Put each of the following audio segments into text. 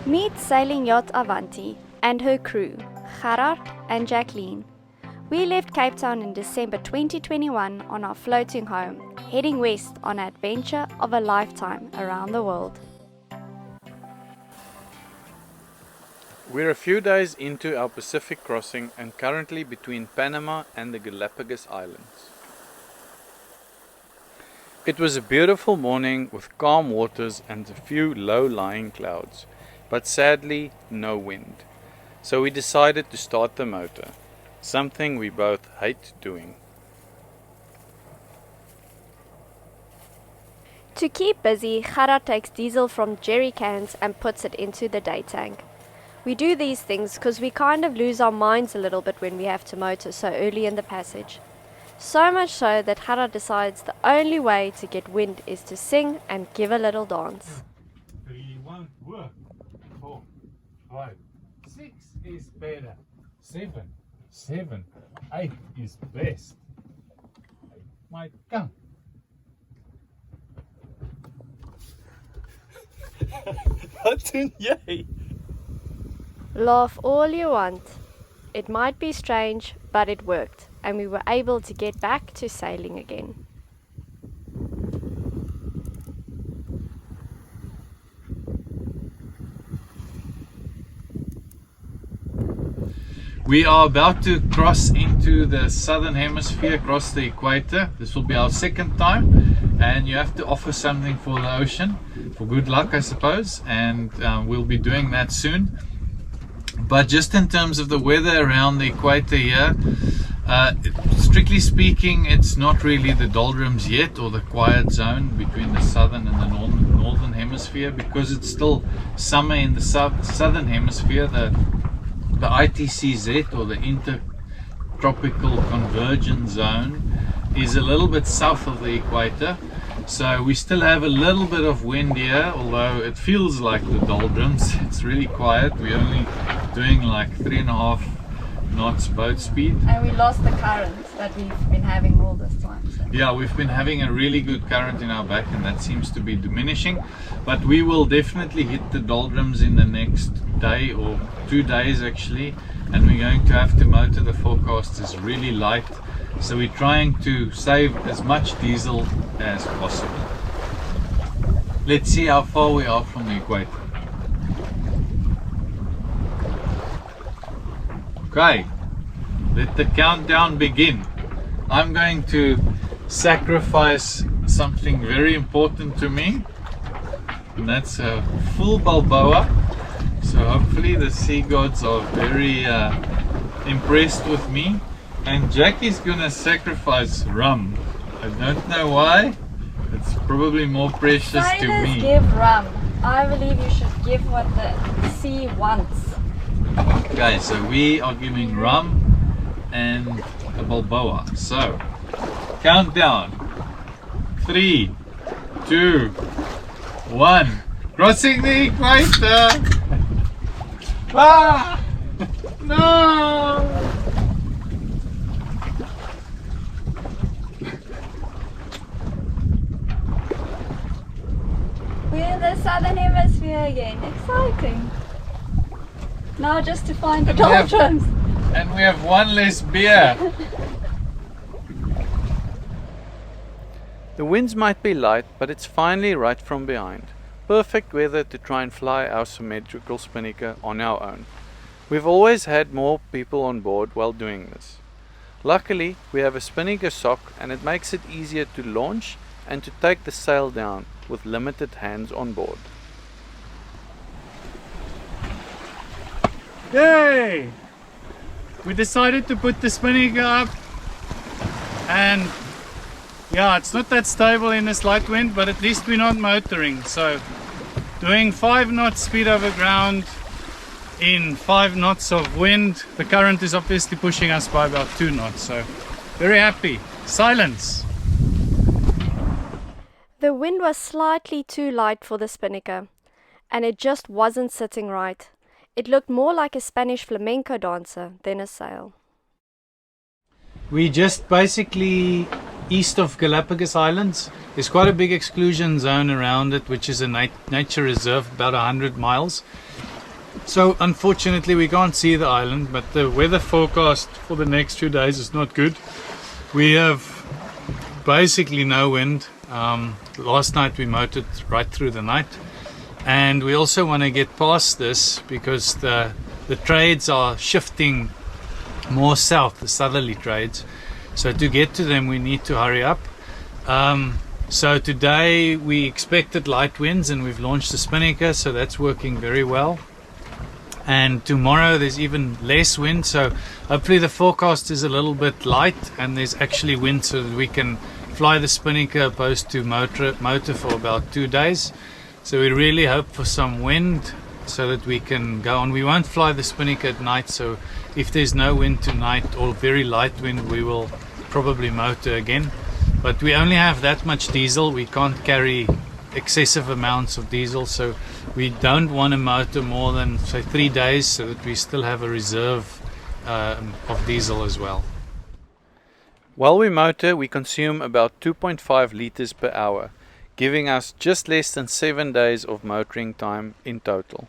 Meet sailing yacht Avanti and her crew, Gerard and Jacqueline. We left Cape Town in December 2021 on our floating home, heading west on an adventure of a lifetime around the world. We're a few days into our Pacific crossing and currently between Panama and the Galapagos Islands. It was a beautiful morning with calm waters and a few low-lying clouds, but sadly no wind. So we decided to start the motor, something we both hate doing. To keep busy, Gerard takes diesel from jerry cans and puts it into the day tank. We do these things because we kind of lose our minds a little bit when we have to motor so early in the passage. So much so that Gerard decides the only way to get wind is to sing and give a little dance. 3, 1, work. 4, 5, 6 is better. 7, 8 is best. 8 might come. Wat doen jy? Laugh all you want. It might be strange, but it worked, and we were able to get back to sailing again. We are about to cross into the southern hemisphere, across the equator. This will be our second time, and you have to offer something for the ocean, for good luck I suppose, and we'll be doing that soon. But just in terms of the weather around the equator here, strictly speaking, it's not really the doldrums yet, or the quiet zone between the southern and the northern hemisphere, because it's still summer in the southern hemisphere. The ITCZ, or the Intertropical Convergence Zone, is a little bit south of the equator. So we still have a little bit of wind here, although it feels like the doldrums. It's really quiet. We're only doing like 3.5 knots boat speed. And we lost the current that we've been having all this time. So. Yeah, we've been having a really good current in our back, and that seems to be diminishing. But we will definitely hit the doldrums in the next day or 2 days actually, and we're going to have to motor. The forecast is really light. So we're trying to save as much diesel as possible. Let's see how far we are from the equator. Okay, let the countdown begin. I'm going to sacrifice something very important to me, and that's a full Balboa. So hopefully the sea gods are very impressed with me. And Jackie's gonna sacrifice rum. I don't know why. It's probably more precious to me. Sailors give rum. I believe you should give what the sea wants. Okay, so we are giving rum and a Balboa. So, countdown. 3, 2, 1. Crossing the equator! Ah! No! We're in the southern hemisphere again. Exciting. Now just to find the doldrums. And we have one less beer. The winds might be light, but it's finally right from behind. Perfect weather to try and fly our symmetrical spinnaker on our own. We've always had more people on board while doing this. Luckily, we have a spinnaker sock, and it makes it easier to launch and to take the sail down with limited hands on board. Yay! We decided to put the spinnaker up, and yeah, it's not that stable in this light wind, but at least we're not motoring. So doing 5 knots speed over ground in 5 knots of wind, the current is obviously pushing us by about 2 knots, so very happy. Silence. The wind was slightly too light for the spinnaker, and it just wasn't sitting right. It looked more like a Spanish flamenco dancer than a sail. We just basically east of Galapagos Islands. There's quite a big exclusion zone around it, which is a nature reserve, about 100 miles. So unfortunately we can't see the island, but the weather forecast for the next few days is not good. We have basically no wind. Last night we motored right through the night, and we also want to get past this because the trades are shifting more south, the southerly trades. So to get to them we need to hurry up. So today we expected light winds and we've launched the spinnaker, so that's working very well. And tomorrow there's even less wind, so hopefully the forecast is a little bit light and there's actually wind so that we can fly the spinnaker opposed to motor for about 2 days. So we really hope for some wind so that we can go on. We won't fly the spinnaker at night, so if there's no wind tonight or very light wind we will probably motor again. But we only have that much diesel, we can't carry excessive amounts of diesel, so we don't want to motor more than say 3 days so that we still have a reserve of diesel as well. While we motor we consume about 2.5 liters per hour, giving us just less than 7 days of motoring time in total.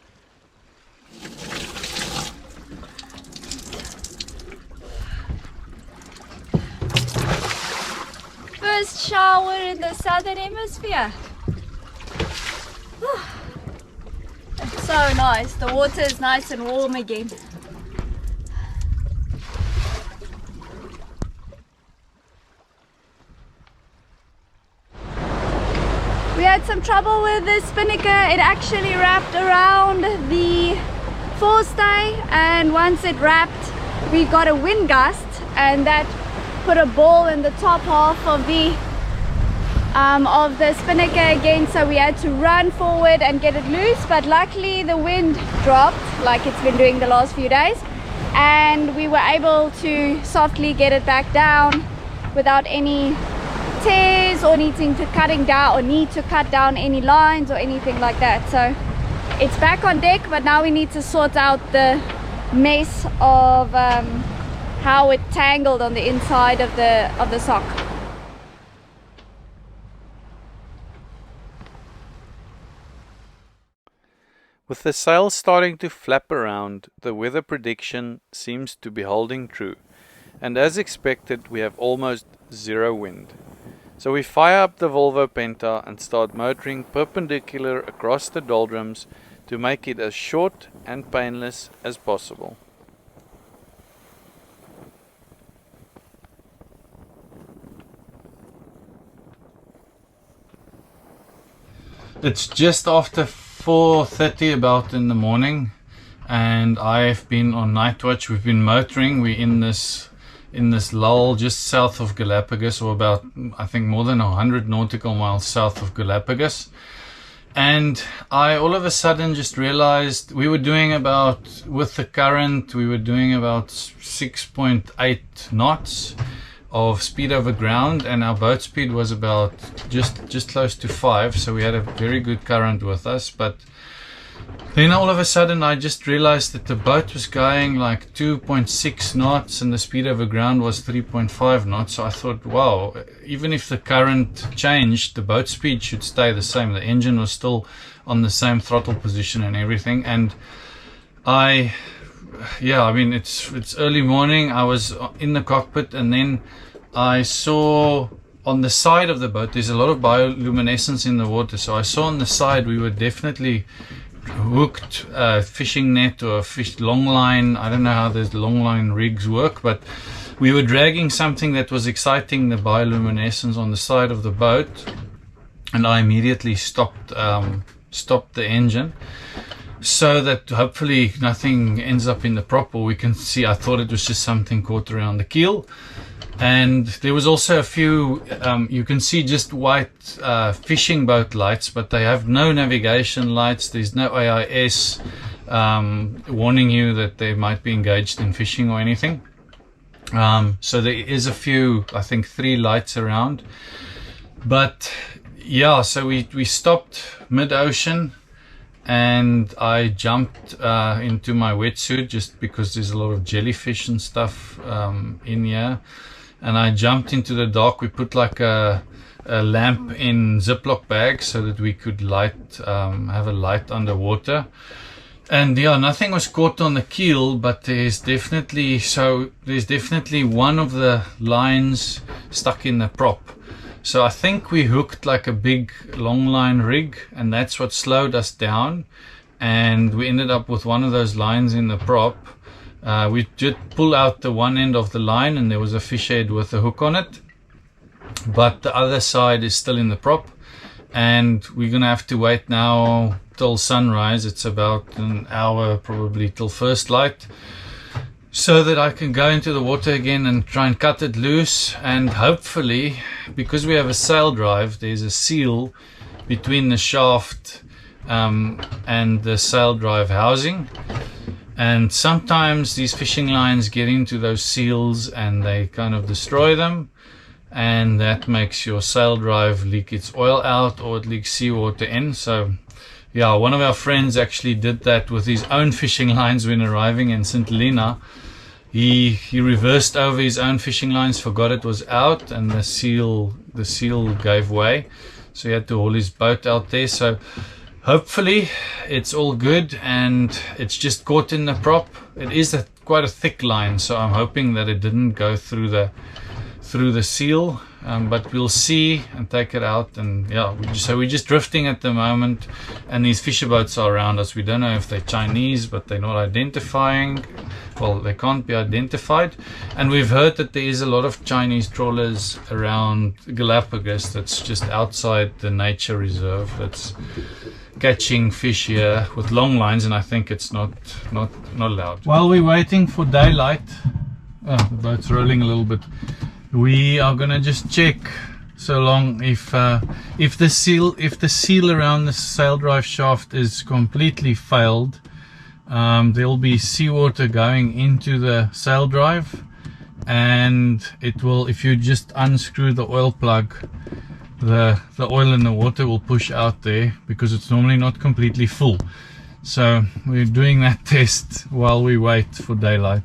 First shower in the southern hemisphere. It's so nice. The water is nice and warm again. We had some trouble with the spinnaker. It actually wrapped around the forestay, and once it wrapped we got a wind gust and that put a ball in the top half of the spinnaker again, so we had to run forward and get it loose, but luckily the wind dropped like it's been doing the last few days and we were able to softly get it back down without any tears or needing to cut down any lines or anything like that. So it's back on deck, but now we need to sort out the mess of how it tangled on the inside of the sock. With the sails starting to flap around, the weather prediction seems to be holding true, and as expected we have almost zero wind. So we fire up the Volvo Penta and start motoring perpendicular across the doldrums to make it as short and painless as possible. It's just after 4:30 about in the morning, and I've been on night watch. We've been motoring. We're in this lull just south of Galapagos, or about I think more than 100 nautical miles south of Galapagos. And I all of a sudden just realized we were doing about, with the current, we were doing about 6.8 knots of speed over ground, and our boat speed was about just close to 5, so we had a very good current with us. But then all of a sudden I just realized that the boat was going like 2.6 knots and the speed over ground was 3.5 knots. So I thought, wow, even if the current changed, the boat speed should stay the same. The engine was still on the same throttle position and everything. And I mean, it's early morning. I was in the cockpit, and then I saw on the side of the boat there's a lot of bioluminescence in the water. So I saw on the side we were definitely hooked fishing net or a fish long line. I don't know how those long line rigs work, but we were dragging something that was exciting the bioluminescence on the side of the boat, and I immediately stopped the engine, so that hopefully nothing ends up in the prop, or we can see. I thought it was just something caught around the keel. And there was also a few, you can see just white fishing boat lights, but they have no navigation lights. There's no AIS warning you that they might be engaged in fishing or anything. So there is a few, I think 3 lights around. But yeah, so we stopped mid-ocean, and I jumped into my wetsuit just because there's a lot of jellyfish and stuff in here. And I jumped into the dock. We put like a lamp in Ziploc bags so that we could have a light underwater. And yeah, nothing was caught on the keel, but there's definitely one of the lines stuck in the prop. So I think we hooked like a big long line rig, and that's what slowed us down, and we ended up with one of those lines in the prop. We did pull out the one end of the line and there was a fish head with a hook on it, but the other side is still in the prop, and we're gonna have to wait now till sunrise. It's about an hour probably till first light, so that I can go into the water again and try and cut it loose. And hopefully, because we have a sail drive, there's a seal between the shaft and the sail drive housing, and sometimes these fishing lines get into those seals and they kind of destroy them, and that makes your sail drive leak its oil out, or it leaks seawater in. So yeah, one of our friends actually did that with his own fishing lines when arriving in St. Helena. He reversed over his own fishing lines, forgot it was out, and the seal gave way, so he had to haul his boat out there. So hopefully it's all good, and it's just caught in the prop. It is quite a thick line, so I'm hoping that it didn't go through the seal, but we'll see and take it out. And yeah, so we're just drifting at the moment, and these fisher boats are around us. We don't know if they're Chinese, but they're not identifying. Well, they can't be identified, and we've heard that there is a lot of Chinese trawlers around Galapagos that's just outside the nature reserve that's catching fish here with long lines, and I think it's not allowed. While we're waiting for daylight, the boat's rolling a little bit. We are gonna just check so long if the seal around the sail drive shaft is completely failed. There'll be seawater going into the sail drive, and it will, if you just unscrew the oil plug, the oil and the water will push out there, because it's normally not completely full. So we're doing that test while we wait for daylight.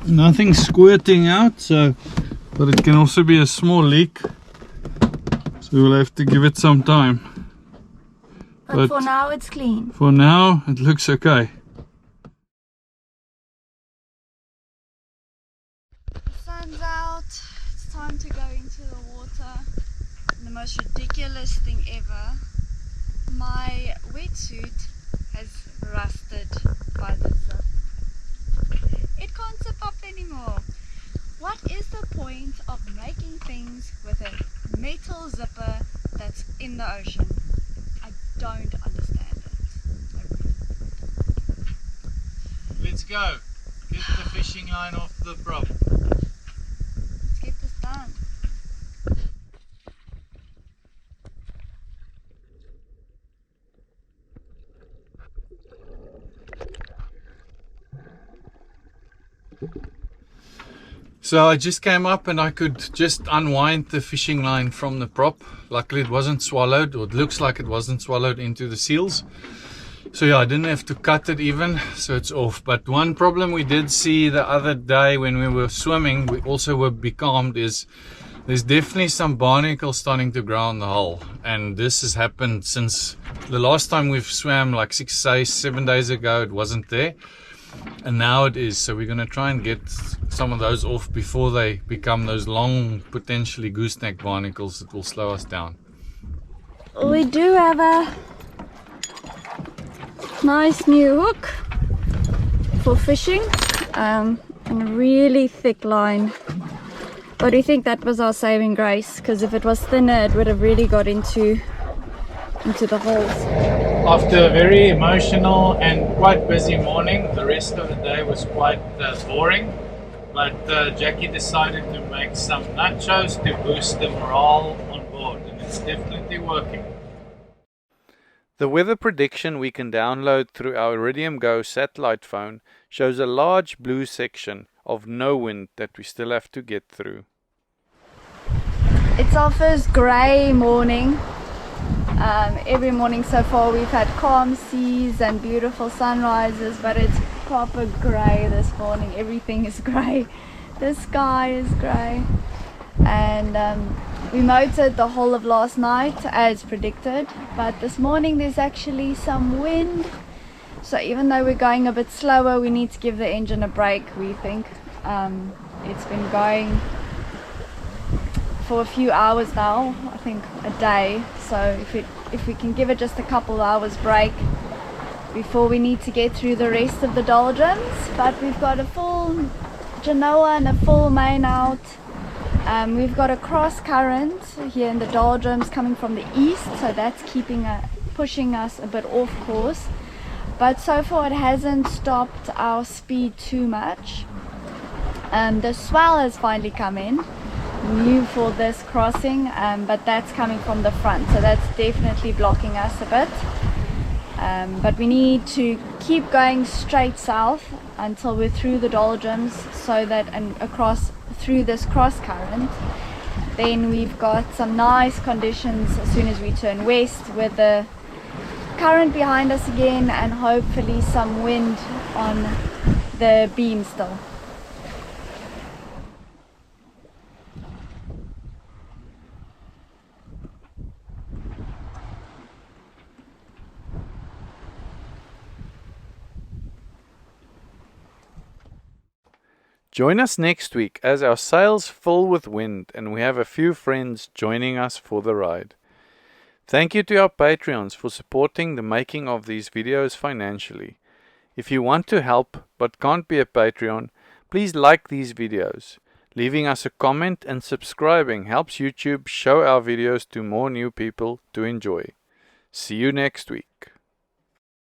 Nothing squirting out, but it can also be a small leak, so we'll have to give it some time. But for now it's clean. For now it looks okay. The sun's out, it's time to go into the water. And the most ridiculous thing ever, my wetsuit has rusted by the zip. It can't zip up anymore. What is the point of making things with a metal zipper that's in the ocean? I don't understand it. Let's go. Get the fishing line off the prop. Let's get this done. So I just came up and I could just unwind the fishing line from the prop. Luckily it wasn't swallowed, or it looks like it wasn't swallowed into the seals. So yeah, I didn't have to cut it even, so it's off. But one problem we did see the other day when we were swimming, we also were becalmed, is there's definitely some barnacles starting to grow on the hull. And this has happened since the last time we've swam, like 7 days ago, it wasn't there. And now it is, so we're going to try and get some of those off before they become those long, potentially gooseneck barnacles that will slow us down. We do have a nice new hook for fishing, and a really thick line. But we think that was our saving grace, because if it was thinner it would have really got into the holes. After a very emotional and quite busy morning, the rest of the day was quite boring, but Jackie decided to make some nachos to boost the morale on board, and it's definitely working. The weather prediction we can download through our Iridium Go satellite phone shows a large blue section of no wind that we still have to get through. It's our first grey morning. Every morning so far we've had calm seas and beautiful sunrises, but it's proper grey this morning. Everything is grey. The sky is grey, and We motored the whole of last night as predicted, but this morning there's actually some wind. So even though we're going a bit slower, we need to give the engine a break, we think. It's been going for a few hours now, I think a day. So if we can give it just a couple hours break before we need to get through the rest of the doldrums. But we've got a full Genoa and a full main out. We've got a cross current here in the doldrums coming from the east, so that's pushing us a bit off course. But so far it hasn't stopped our speed too much. The swell has finally come in, new for this crossing, but that's coming from the front, so that's definitely blocking us a bit. But we need to keep going straight south until we're through the doldrums, so that and across through this cross current. Then we've got some nice conditions as soon as we turn west, with the current behind us again and hopefully some wind on the beam still. Join us next week as our sails fill with wind and we have a few friends joining us for the ride. Thank you to our Patreons for supporting the making of these videos financially. If you want to help but can't be a Patreon, please like these videos. Leaving us a comment and subscribing helps YouTube show our videos to more new people to enjoy. See you next week.